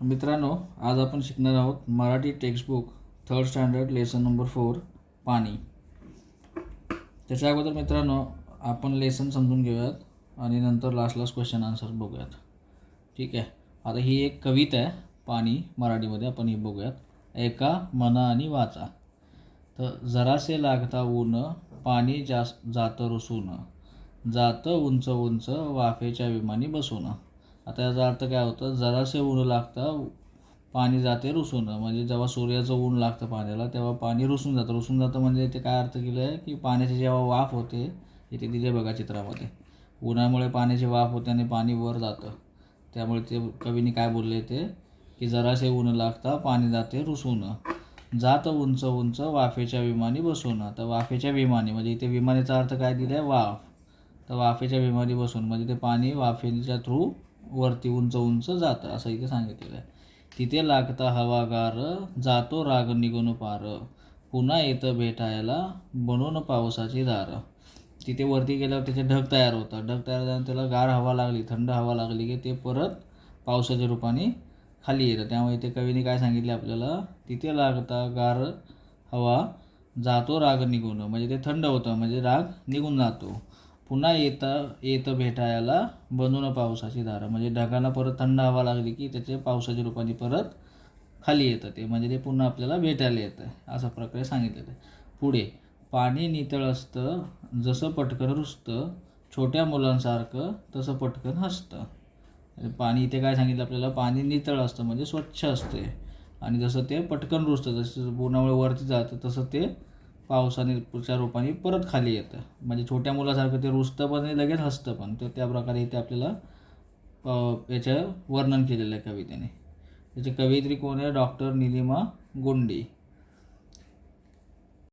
मित्रांनो, आज आपण शिकणार आहोत Marathi textbook 3rd standard lesson number 4 पाणी. त्याच्या अगोदर मित्रांनो आपण लेसन समजून घेऊयात आणि नंतर लास्ट क्वेश्चन आन्सर बघूयात. ठीक आहे. आता ही एक कविता आहे पाणी मराठीमध्ये, आपण ही बघूयात. एका मना आणि वाचा. तर जरासे लागता ऊन पाणी जातं रुसून, जातं उंच उंच वाफेच्या विमानी बसून. आता याचा अर्थ काय होतं, जरासे ऊन लागतं पाणी जाते रुसून. म्हणजे जेव्हा सूर्याचं ऊन लागतं पाण्याला तेव्हा पाणी रुसून जातं म्हणजे ते काय अर्थ केलं आहे की पाण्याची जेव्हा वाफ होते, इथे दिले बघा चित्रामध्ये, उन्हामुळे पाण्याची वाफ होते आणि पाणी वर जातं. त्यामुळे ते कवीने काय बोलले ते की जरासे ऊन लागता पाणी जाते रुसून, जात उंच उंच वाफेच्या विमानी बसून. तर वाफेच्या विमानी म्हणजे इथे विमानीचा अर्थ काय दिला आहे, वाफ. तर वाफेच्या विमानी बसून म्हणजे ते पाणी वाफेच्या थ्रू वरती उंच उंच जातं असं इथे सांगितलेलं आहे. तिथे लागता हवागार जातो राग निघून पार, पुन्हा येतं भेटायला बनवून पावसाची धार. तिथे वरती गेल्यावर त्याचे ढग तयार होतात. ढग तयार झाल्यावर त्याला गार हवा लागली, थंड हवा लागली की ते परत पावसाच्या रूपाने खाली येतं. त्यामुळे इथे कवीने काय सांगितले आपल्याला, तिथे लागता गार हवा जातो राग निघून म्हणजे ते थंड होतं म्हणजे राग निघून जातो. पुन्हा येतं भेटायला बनून पावसाची धारा म्हणजे ढगाला परत थंड हवा लागली की त्याचे पावसाच्या रूपाने परत खाली येतं ते म्हणजे ते पुन्हा आपल्याला भेटायला येतं, अशा प्रकारे सांगितलेलं आहे. पुढे पाणी नितळ असतं जसं पटकन रुसतं, छोट्या मुलांसारखं तसं पटकन हसतं. पाणी इथे काय सांगितलं आपल्याला, पाणी नितळ असतं म्हणजे स्वच्छ असते आणि जसं ते पटकन रुसतं, जसं उन्हामुळे वरती जातं तसं ते पावसाच्या रूपाने परत खाली येतं. म्हणजे छोट्या मुलासारखं ते रुसतं पण आणि लगेच हसतं पण. तर त्या प्रकारे इथे आपल्याला याचं वर्णन केलेलं आहे कवितेने. त्याची कवयित्री कोण आहे, डॉक्टर निलिमा गोंडी.